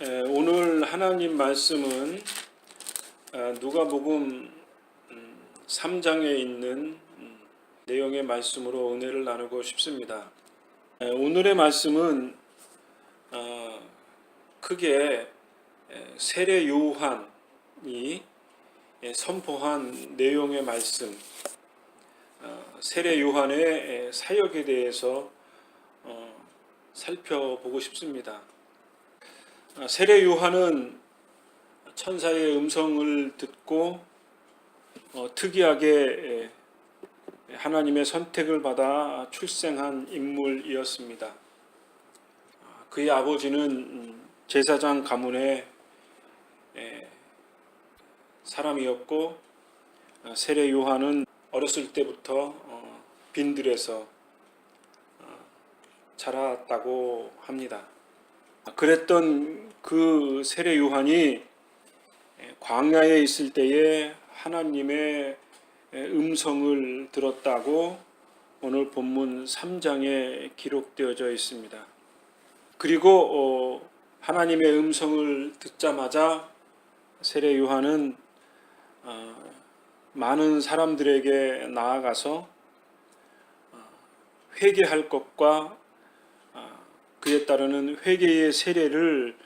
오늘 하나님 말씀은 누가복음 3장에 있는 내용의 말씀으로 은혜를 나누고 싶습니다. 오늘의 말씀은 크게 세례 요한이 선포한 내용의 말씀, 세례 요한의 사역에 대해서 살펴보고 싶습니다. 세례 요한은 천사의 음성을 듣고 특이하게 하나님의 선택을 받아 출생한 인물이었습니다. 그의 아버지는 제사장 가문의 사람이었고, 세례 요한은 어렸을 때부터 빈들에서 자랐다고 합니다. 그랬던 그 세례 요한이 광야에 있을 때에 하나님의 음성을 들었다고 오늘 본문 3장에 기록되어져 있습니다. 그리고 하나님의 음성을 듣자마자 세례 요한은 많은 사람들에게 나아가서 회개할 것과 그에 따르는 회개의 세례를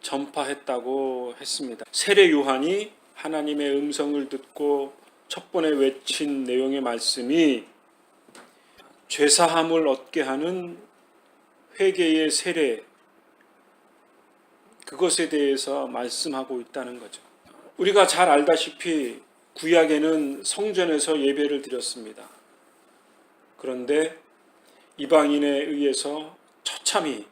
전파했다고 했습니다. 세례 요한이 하나님의 음성을 듣고 첫 번에 외친 내용의 말씀이 죄사함을 얻게 하는 회개의 세례, 그것에 대해서 말씀하고 있다는 거죠. 우리가 잘 알다시피 구약에는 성전에서 예배를 드렸습니다. 그런데 이방인에 의해서 처참히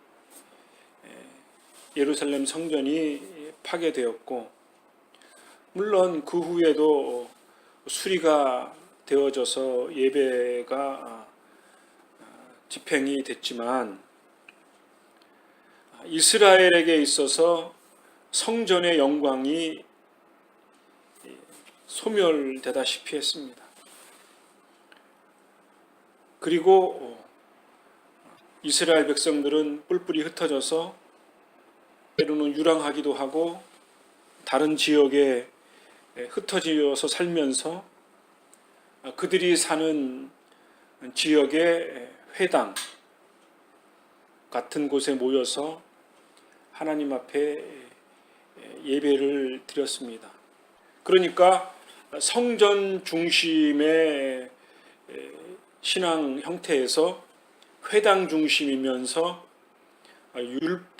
예루살렘 성전이 파괴되었고, 물론 그 후에도 수리가 되어져서 예배가 집행이 됐지만 이스라엘에게 있어서 성전의 영광이 소멸되다시피 했습니다. 그리고 이스라엘 백성들은 뿔뿔이 흩어져서 때로는 유랑하기도 하고 다른 지역에 흩어져서 살면서 그들이 사는 지역의 회당 같은 곳에 모여서 하나님 앞에 예배를 드렸습니다. 그러니까 성전 중심의 신앙 형태에서 회당 중심이면서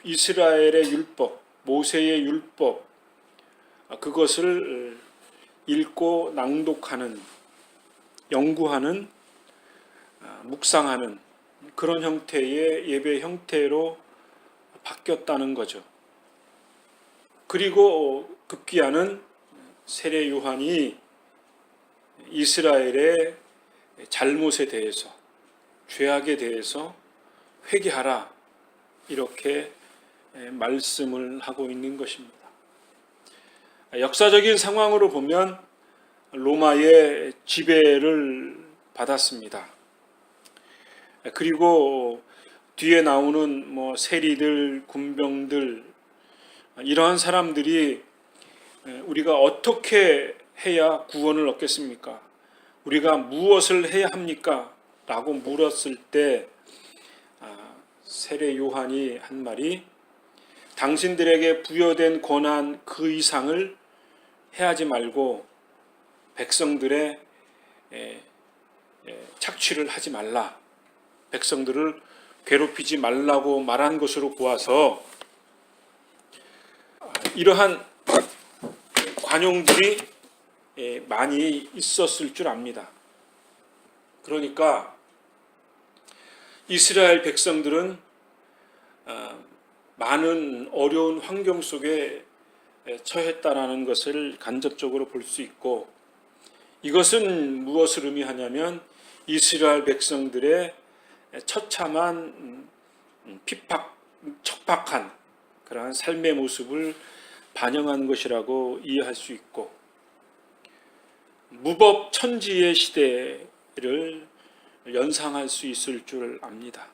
이스라엘의 율법, 모세의 율법, 그것을 읽고 낭독하는, 연구하는, 묵상하는 그런 형태의 예배 형태로 바뀌었다는 거죠. 그리고 급기야는 세례 요한이 이스라엘의 잘못에 대해서, 죄악에 대해서 회개하라, 이렇게 말씀을 하고 있는 것입니다. 역사적인 상황으로 보면 로마의 지배를 받았습니다. 그리고 뒤에 나오는 세리들, 군병들, 이러한 사람들이 우리가 어떻게 해야 구원을 얻겠습니까? 우리가 무엇을 해야 합니까? 라고 물었을 때 세례 요한이 한 말이, 당신들에게 부여된 권한 그 이상을 해하지 말고 백성들의 착취를 하지 말라, 백성들을 괴롭히지 말라고 말한 것으로 보아서 이러한 관용들이 많이 있었을 줄 압니다. 그러니까 이스라엘 백성들은 많은 어려운 환경 속에 처했다라는 것을 간접적으로 볼 수 있고, 이것은 무엇을 의미하냐면 이스라엘 백성들의 처참한 척박한 그러한 삶의 모습을 반영한 것이라고 이해할 수 있고, 무법 천지의 시대를 연상할 수 있을 줄 압니다.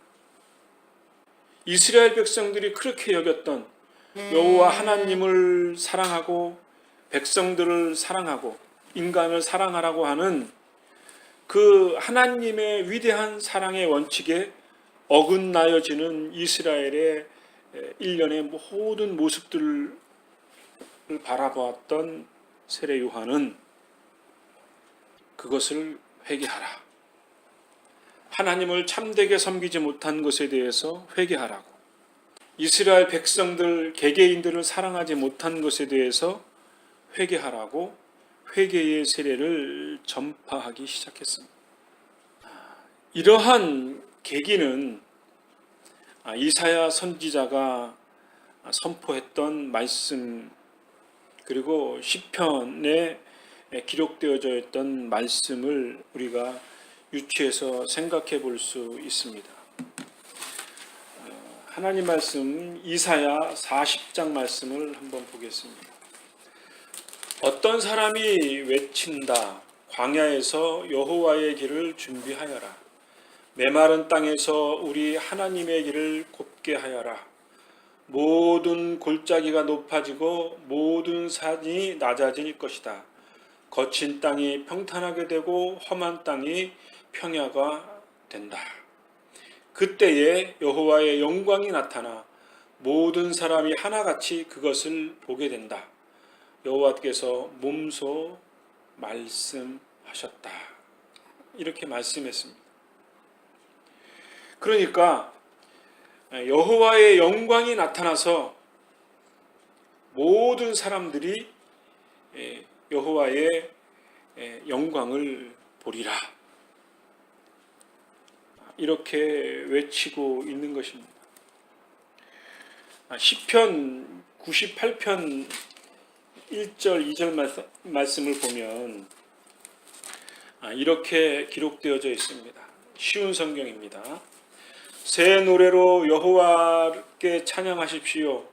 이스라엘 백성들이 그렇게 여겼던 여호와 하나님을 사랑하고 백성들을 사랑하고 인간을 사랑하라고 하는 그 하나님의 위대한 사랑의 원칙에 어긋나여지는 이스라엘의 일련의 모든 모습들을 바라보았던 세례 요한은 그것을 회개하라. 하나님을 참되게 섬기지 못한 것에 대해서 회개하라고. 이스라엘 백성들, 개개인들을 사랑하지 못한 것에 대해서 회개하라고 회개의 세례를 전파하기 시작했습니다. 이러한 계기는 이사야 선지자가 선포했던 말씀 그리고 시편에 기록되어져 있던 말씀을 우리가 유추해서 생각해 볼 수 있습니다. 하나님 말씀 이사야 40장 말씀을 한번 보겠습니다. 어떤 사람이 외친다. 광야에서 여호와의 길을 준비하여라. 메마른 땅에서 우리 하나님의 길을 곱게 하여라. 모든 골짜기가 높아지고 모든 산이 낮아질 것이다. 거친 땅이 평탄하게 되고 험한 땅이 평야가 된다. 그때에 여호와의 영광이 나타나 모든 사람이 하나같이 그것을 보게 된다. 여호와께서 몸소 말씀하셨다. 이렇게 말씀했습니다. 그러니까 여호와의 영광이 나타나서 모든 사람들이 여호와의 영광을 보리라. 이렇게 외치고 있는 것입니다. 시편 98편 1절 2절 말씀을 보면 이렇게 기록되어져 있습니다. 쉬운 성경입니다. 새 노래로 여호와께 찬양하십시오.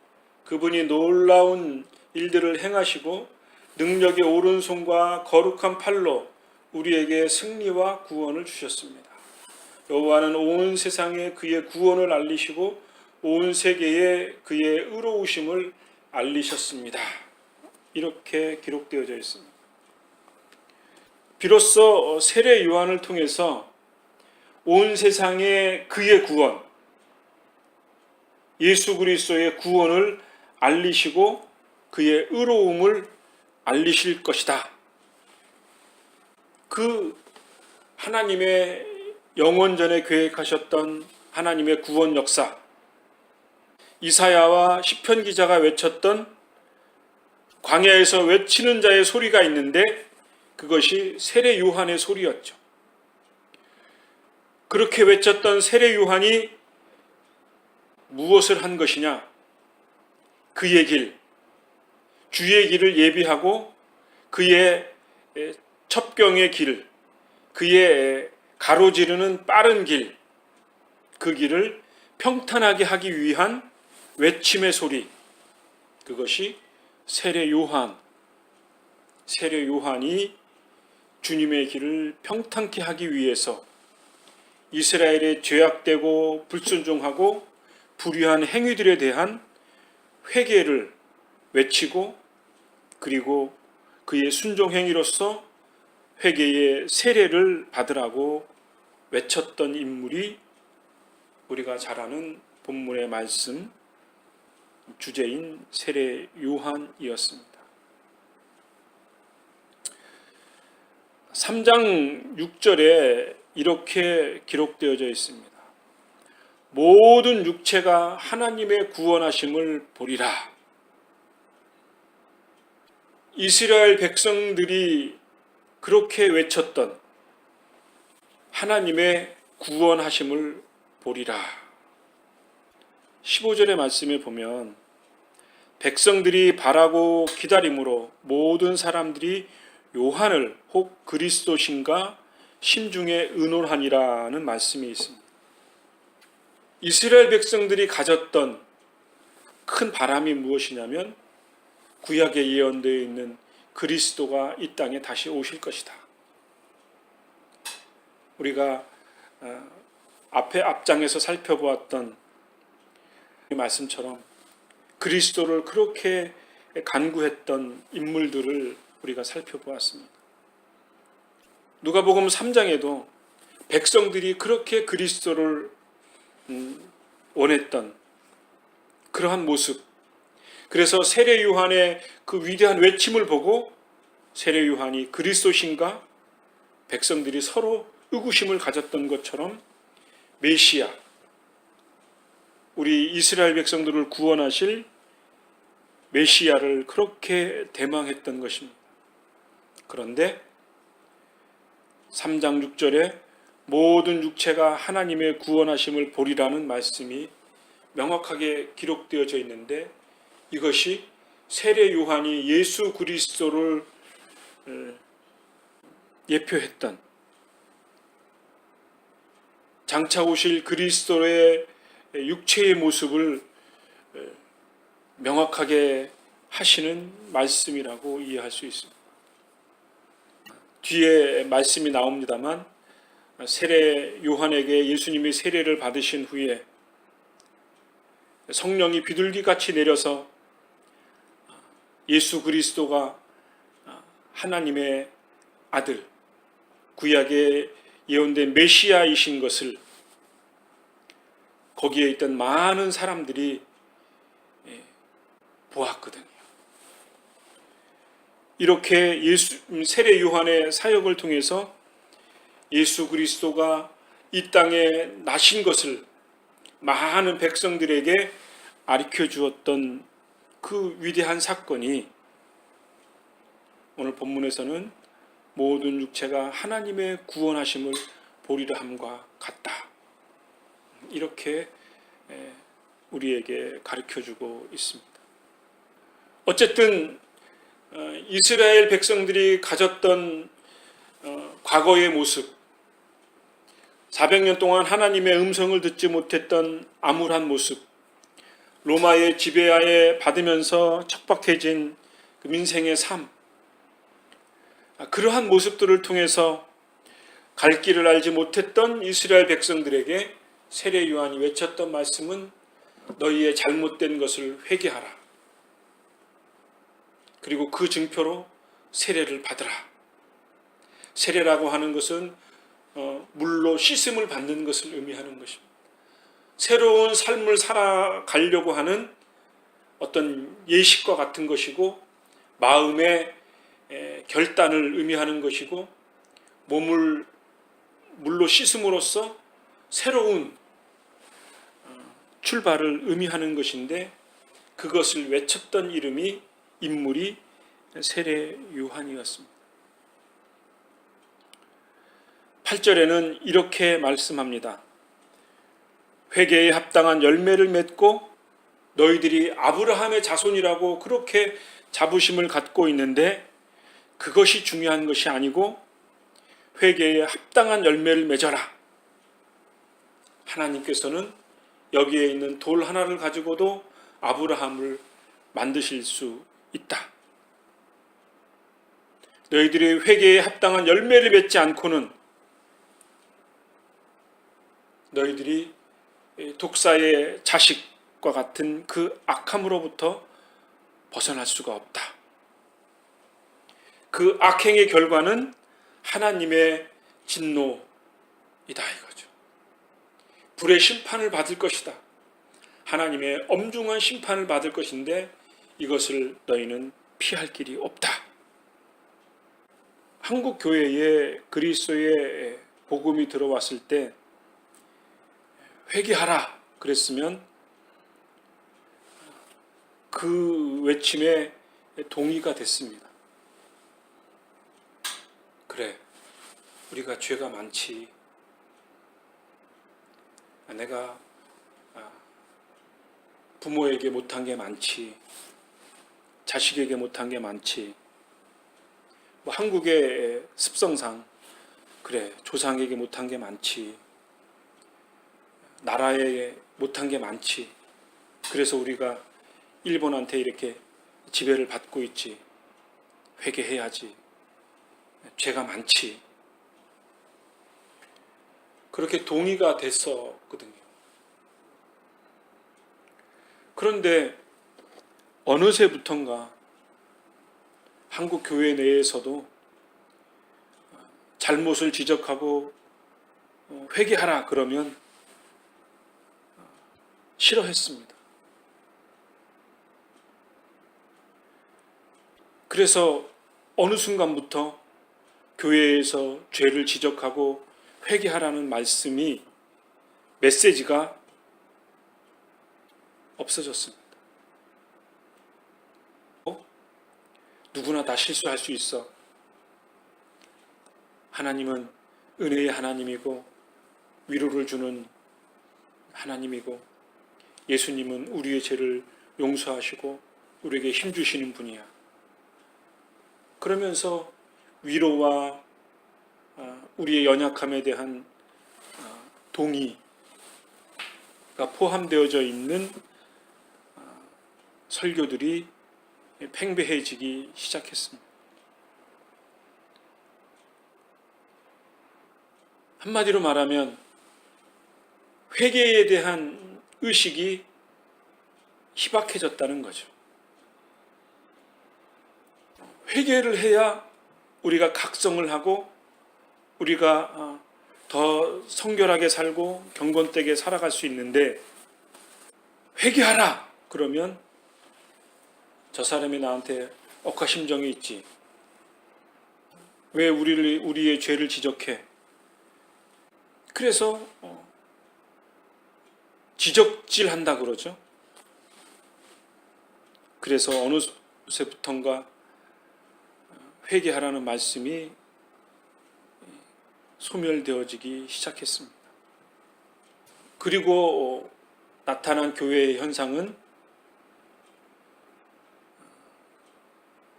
그분이 놀라운 일들을 행하시고 능력의 오른손과 거룩한 팔로 우리에게 승리와 구원을 주셨습니다. 여호와는 온 세상에 그의 구원을 알리시고 온 세계에 그의 의로우심을 알리셨습니다. 이렇게 기록되어져 있습니다. 비로소 세례 요한을 통해서 온 세상에 그의 구원, 예수 그리스도의 구원을 알리시고 그의 의로움을 알리실 것이다. 그 하나님의 영원전에 계획하셨던 하나님의 구원 역사, 이사야와 시편 기자가 외쳤던 광야에서 외치는 자의 소리가 있는데 그것이 세례 요한의 소리였죠. 그렇게 외쳤던 세례 요한이 무엇을 한 것이냐? 그의 길, 주의 길을 예비하고 그의 첩경의 길, 그의 가로지르는 빠른 길, 그 길을 평탄하게 하기 위한 외침의 소리, 그것이 세례 요한이 주님의 길을 평탄케 하기 위해서 이스라엘의 죄악되고 불순종하고 불의한 행위들에 대한 회개를 외치고 그리고 그의 순종 행위로서 회개의 세례를 받으라고 외쳤던 인물이 우리가 잘 아는 본문의 말씀 주제인 세례 요한이었습니다. 3장 6절에 이렇게 기록되어져 있습니다. 모든 육체가 하나님의 구원하심을 보리라. 이스라엘 백성들이 그렇게 외쳤던 하나님의 구원하심을 보리라. 15절의 말씀에 보면 백성들이 바라고 기다림으로 모든 사람들이 요한을 혹 그리스도신가 심중에 의논하니라는 말씀이 있습니다. 이스라엘 백성들이 가졌던 큰 바람이 무엇이냐면 구약에 예언되어 있는 그리스도가 이 땅에 다시 오실 것이다. 우리가 앞장에서 살펴보았던 이 말씀처럼 그리스도를 그렇게 간구했던 인물들을 우리가 살펴보았습니다. 누가복음 3장에도 백성들이 그렇게 그리스도를 원했던 그러한 모습, 그래서 세례 요한의 그 위대한 외침을 보고 세례 요한이 그리스도신가 백성들이 서로 의구심을 가졌던 것처럼 메시아, 우리 이스라엘 백성들을 구원하실 메시아를 그렇게 대망했던 것입니다. 그런데 3장 6절에 모든 육체가 하나님의 구원하심을 보리라는 말씀이 명확하게 기록되어져 있는데, 이것이 세례 요한이 예수 그리스도를 예표했던 장차 오실 그리스도의 육체의 모습을 명확하게 하시는 말씀이라고 이해할 수 있습니다. 뒤에 말씀이 나옵니다만 세례 요한에게 예수님이 세례를 받으신 후에 성령이 비둘기같이 내려서 예수 그리스도가 하나님의 아들, 구약에 예언된 메시아이신 것을 거기에 있던 많은 사람들이 보았거든요. 이렇게 세례 요한의 사역을 통해서 예수 그리스도가 이 땅에 나신 것을 많은 백성들에게 가르쳐 주었던 그 위대한 사건이 오늘 본문에서는 모든 육체가 하나님의 구원하심을 보리라 함과 같다, 이렇게 우리에게 가르쳐 주고 있습니다. 어쨌든 이스라엘 백성들이 가졌던 과거의 모습, 400년 동안 하나님의 음성을 듣지 못했던 암울한 모습, 로마의 지배하에 받으면서 척박해진 그 민생의 삶, 그러한 모습들을 통해서 갈 길을 알지 못했던 이스라엘 백성들에게 세례 요한이 외쳤던 말씀은 너희의 잘못된 것을 회개하라. 그리고 그 증표로 세례를 받으라. 세례라고 하는 것은 물로 씻음을 받는 것을 의미하는 것입니다. 새로운 삶을 살아가려고 하는 어떤 예식과 같은 것이고, 마음의 결단을 의미하는 것이고, 몸을 물로 씻음으로써 새로운 출발을 의미하는 것인데, 그것을 외쳤던 인물이 세례 요한이었습니다. 8절에는 이렇게 말씀합니다. 회개에 합당한 열매를 맺고 너희들이 아브라함의 자손이라고 그렇게 자부심을 갖고 있는데, 그것이 중요한 것이 아니고 회개에 합당한 열매를 맺어라. 하나님께서는 여기에 있는 돌 하나를 가지고도 아브라함을 만드실 수 있다. 너희들이 회개에 합당한 열매를 맺지 않고는 너희들이 독사의 자식과 같은 그 악함으로부터 벗어날 수가 없다. 그 악행의 결과는 하나님의 진노이다 이거죠. 불의 심판을 받을 것이다. 하나님의 엄중한 심판을 받을 것인데 이것을 너희는 피할 길이 없다. 한국 교회에 그리스도의 복음이 들어왔을 때 회개하라 그랬으면 그 외침에 동의가 됐습니다. 그래, 우리가 죄가 많지. 내가 부모에게 못한 게 많지. 자식에게 못한 게 많지. 한국의 습성상 그래, 조상에게 못한 게 많지. 나라에 못한 게 많지. 그래서 우리가 일본한테 이렇게 지배를 받고 있지. 회개해야지. 죄가 많지. 그렇게 동의가 됐었거든요. 그런데 어느새부턴가 한국 교회 내에서도 잘못을 지적하고 회개하라 그러면 싫어했습니다. 그래서 어느 순간부터 교회에서 죄를 지적하고 회개하라는 말씀이 메시지가 없어졌습니다. 누구나 다 실수할 수 있어. 하나님은 은혜의 하나님이고 위로를 주는 하나님이고 예수님은 우리의 죄를 용서하시고 우리에게 힘 주시는 분이야. 그러면서 위로와 우리의 연약함에 대한 동의가 포함되어져 있는 설교들이 팽배해지기 시작했습니다. 한마디로 말하면 회개에 대한 의식이 희박해졌다는 거죠. 회개를 해야 우리가 각성을 하고 우리가 더 성결하게 살고 경건되게 살아갈 수 있는데, 회개하라 그러면 저 사람이 나한테 억하심정이 있지, 왜 우리의 죄를 지적해? 그래서 지적질한다 그러죠. 그래서 어느새부턴가 회개하라는 말씀이 소멸되어지기 시작했습니다. 그리고 나타난 교회의 현상은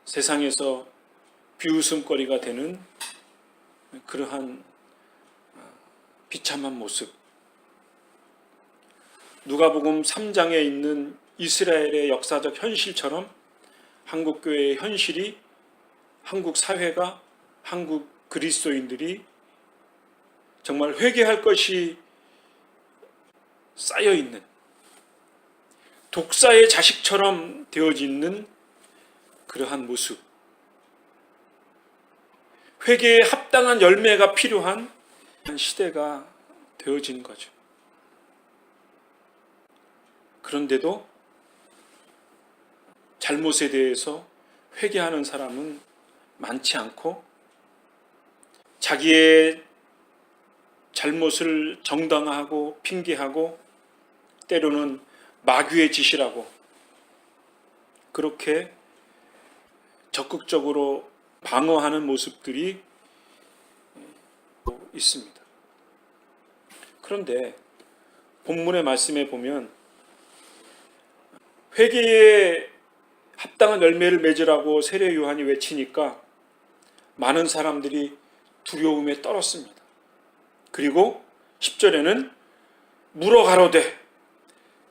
세상에서 비웃음거리가 되는 그러한 비참한 모습. 누가복음 3장에 있는 이스라엘의 역사적 현실처럼 한국교회의 현실이, 한국 사회가, 한국 그리스도인들이 정말 회개할 것이 쌓여있는, 독사의 자식처럼 되어지는 그러한 모습. 회개에 합당한 열매가 필요한 시대가 되어진 거죠. 그런데도 잘못에 대해서 회개하는 사람은 많지 않고, 자기의 잘못을 정당화하고 핑계하고 때로는 마귀의 짓이라고 그렇게 적극적으로 방어하는 모습들이 있습니다. 그런데 본문의 말씀에 보면 회개에 합당한 열매를 맺으라고 세례 요한이 외치니까 많은 사람들이 두려움에 떨었습니다. 그리고 10절에는 물어 가로되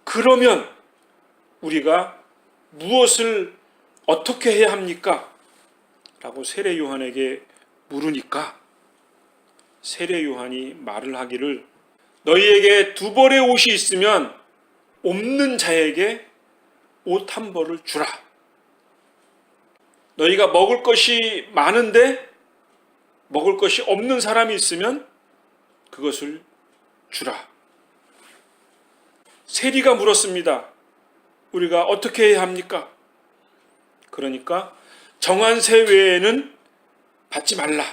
그러면 우리가 무엇을 어떻게 해야 합니까? 라고 세례 요한에게 물으니까 세례 요한이 말을 하기를, 너희에게 두 벌의 옷이 있으면 없는 자에게 옷 한 벌을 주라. 너희가 먹을 것이 많은데 먹을 것이 없는 사람이 있으면 그것을 주라. 세리가 물었습니다. 우리가 어떻게 해야 합니까? 그러니까 정한 세 외에는 받지 말라.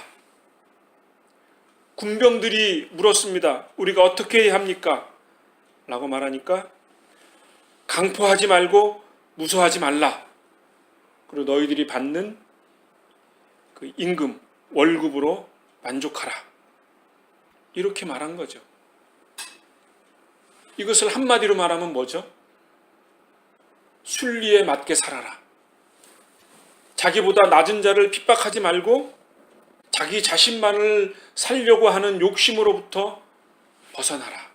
군병들이 물었습니다. 우리가 어떻게 해야 합니까? 라고 말하니까 강포하지 말고 무서워하지 말라. 그리고 너희들이 받는 그 임금, 월급으로 만족하라. 이렇게 말한 거죠. 이것을 한마디로 말하면 뭐죠? 순리에 맞게 살아라. 자기보다 낮은 자를 핍박하지 말고 자기 자신만을 살려고 하는 욕심으로부터 벗어나라.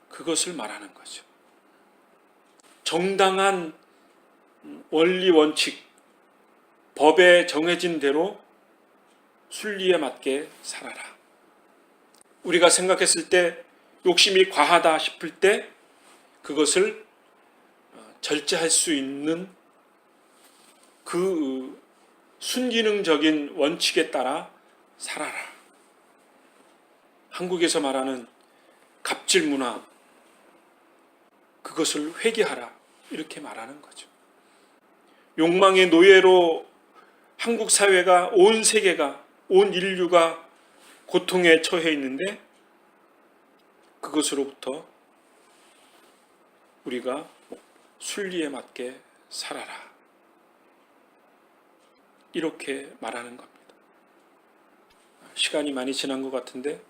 그것을 말하는 거죠. 정당한 원리 원칙, 법에 정해진 대로 순리에 맞게 살아라. 우리가 생각했을 때 욕심이 과하다 싶을 때 그것을 절제할 수 있는 그 순기능적인 원칙에 따라 살아라. 한국에서 말하는 갑질 문화, 그것을 회개하라, 이렇게 말하는 거죠. 욕망의 노예로 한국 사회가, 온 세계가, 온 인류가 고통에 처해 있는데, 그것으로부터 우리가 순리에 맞게 살아라, 이렇게 말하는 겁니다. 시간이 많이 지난 것 같은데,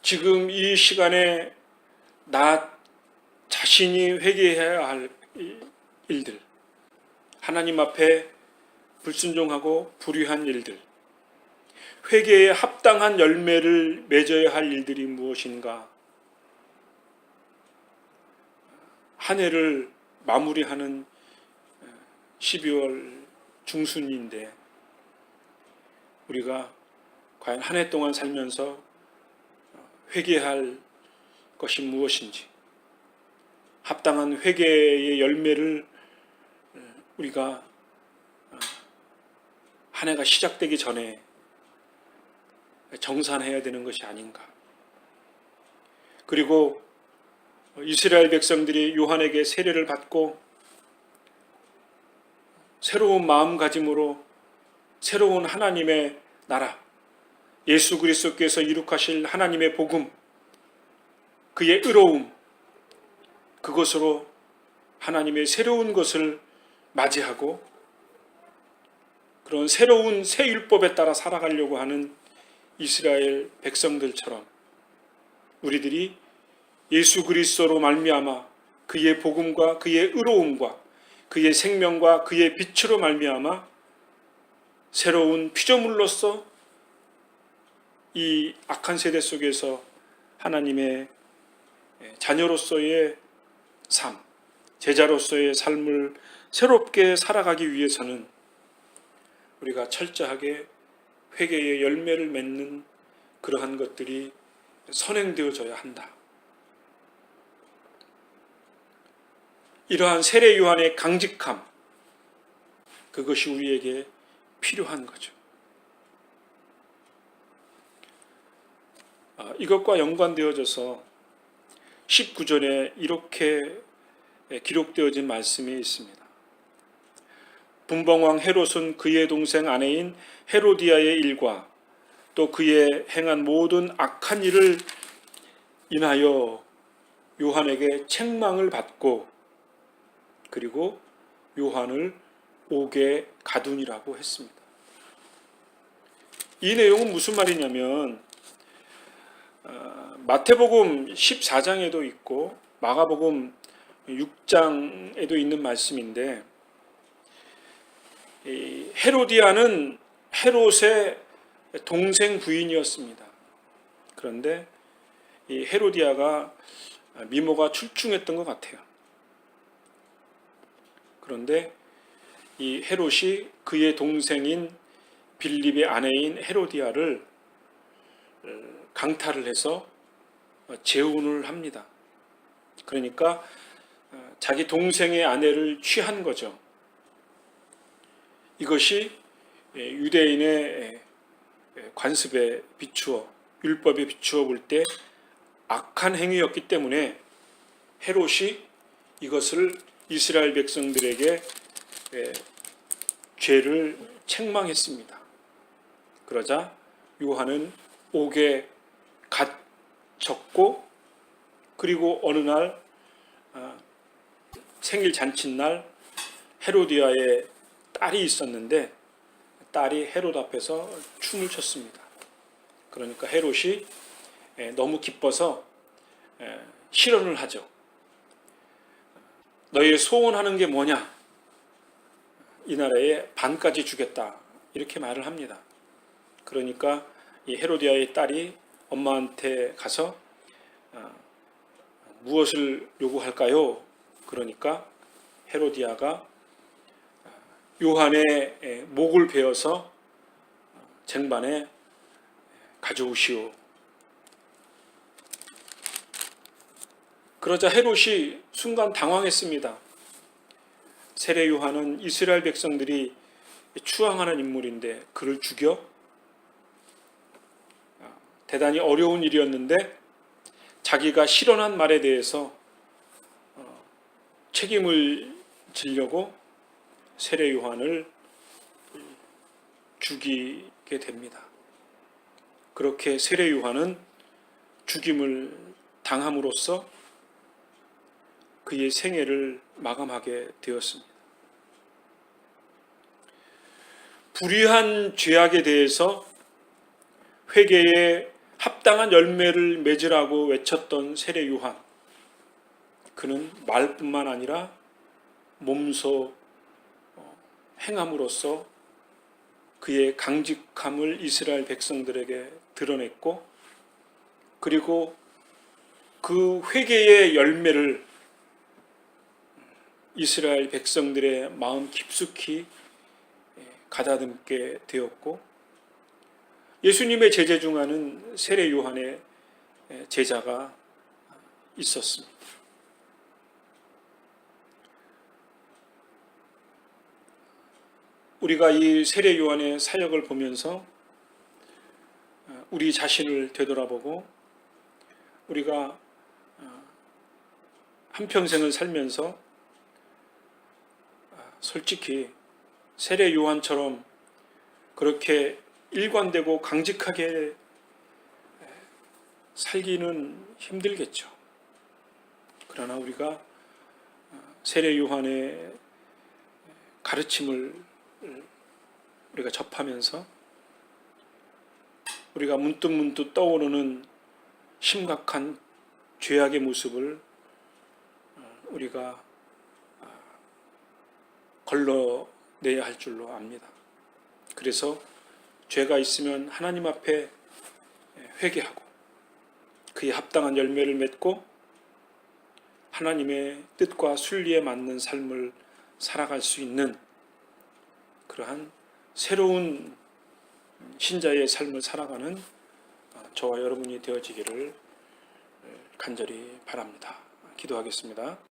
지금 이 시간에 나 자신이 회개해야 할 일들, 하나님 앞에 불순종하고 불의한 일들, 회개에 합당한 열매를 맺어야 할 일들이 무엇인가? 한 해를 마무리하는 12월 중순인데, 우리가 과연 한 해 동안 살면서 회개할 것이 무엇인지, 합당한 회개의 열매를 우리가 한 해가 시작되기 전에 정산해야 되는 것이 아닌가. 그리고 이스라엘 백성들이 요한에게 세례를 받고 새로운 마음가짐으로 새로운 하나님의 나라, 예수 그리스도께서 이룩하실 하나님의 복음, 그의 의로움, 그것으로 하나님의 새로운 것을 맞이하고 그런 새로운 새 율법에 따라 살아가려고 하는 이스라엘 백성들처럼 우리들이 예수 그리스도로 말미암아 그의 복음과 그의 의로움과 그의 생명과 그의 빛으로 말미암아 새로운 피조물로서 이 악한 세대 속에서 하나님의 자녀로서의 삶, 제자로서의 삶을 새롭게 살아가기 위해서는 우리가 철저하게 회개의 열매를 맺는 그러한 것들이 선행되어져야 한다. 이러한 세례 요한의 강직함, 그것이 우리에게 필요한 거죠. 이것과 연관되어져서 19절에 이렇게 기록되어진 말씀이 있습니다. 분봉왕 헤롯은 그의 동생 아내인 헤로디아의 일과 또 그의 행한 모든 악한 일을 인하여 요한에게 책망을 받고 그리고 요한을 옥에 가두니라고 했습니다. 이 내용은 무슨 말이냐면 마태복음 14장에도 있고 마가복음 6장에도 있는 말씀인데, 헤로디아는 헤롯의 동생 부인이었습니다. 그런데 이 헤로디아가 미모가 출중했던 것 같아요. 그런데 이 헤롯이 그의 동생인 빌립의 아내인 헤로디아를 강탈을 해서 재혼을 합니다. 그러니까 자기 동생의 아내를 취한 거죠. 이것이 유대인의 관습에 비추어, 율법에 비추어 볼 때 악한 행위였기 때문에 헤롯이 이것을 이스라엘 백성들에게 죄를 책망했습니다. 그러자 요한은 옥에 갇혔고, 그리고 어느 날 생일 잔칫날 헤로디아의 딸이 있었는데 딸이 헤롯 앞에서 춤을 췄습니다. 그러니까 헤롯이 너무 기뻐서 실언을 하죠. 너희 소원하는 게 뭐냐? 이 나라의 반까지 주겠다, 이렇게 말을 합니다. 그러니까 이 헤로디아의 딸이 엄마한테 가서 무엇을 요구할까요? 그러니까 헤로디아가 요한의 목을 베어서 쟁반에 가져오시오. 그러자 헤롯이 순간 당황했습니다. 세례 요한은 이스라엘 백성들이 추앙하는 인물인데 그를 죽여? 대단히 어려운 일이었는데 자기가 실언한 말에 대해서 책임을 지려고 세례 요한을 죽이게 됩니다. 그렇게 세례 요한은 죽임을 당함으로써 그의 생애를 마감하게 되었습니다. 불의한 죄악에 대해서 회개에 합당한 열매를 맺으라고 외쳤던 세례 요한. 그는 말뿐만 아니라 몸소 행함으로써 그의 강직함을 이스라엘 백성들에게 드러냈고, 그리고 그 회개의 열매를 이스라엘 백성들의 마음 깊숙이 가다듬게 되었고, 예수님의 제자 중 하나는 세례 요한의 제자가 있었습니다. 우리가 이 세례 요한의 사역을 보면서 우리 자신을 되돌아보고, 우리가 한평생을 살면서 솔직히 세례 요한처럼 그렇게 일관되고 강직하게 살기는 힘들겠죠. 그러나 우리가 세례 요한의 가르침을 우리가 접하면서 우리가 문득문득 떠오르는 심각한 죄악의 모습을 우리가 걸러내야 할 줄로 압니다. 그래서 죄가 있으면 하나님 앞에 회개하고 그에 합당한 열매를 맺고 하나님의 뜻과 순리에 맞는 삶을 살아갈 수 있는 그러한 새로운 신자의 삶을 살아가는 저와 여러분이 되어지기를 간절히 바랍니다. 기도하겠습니다.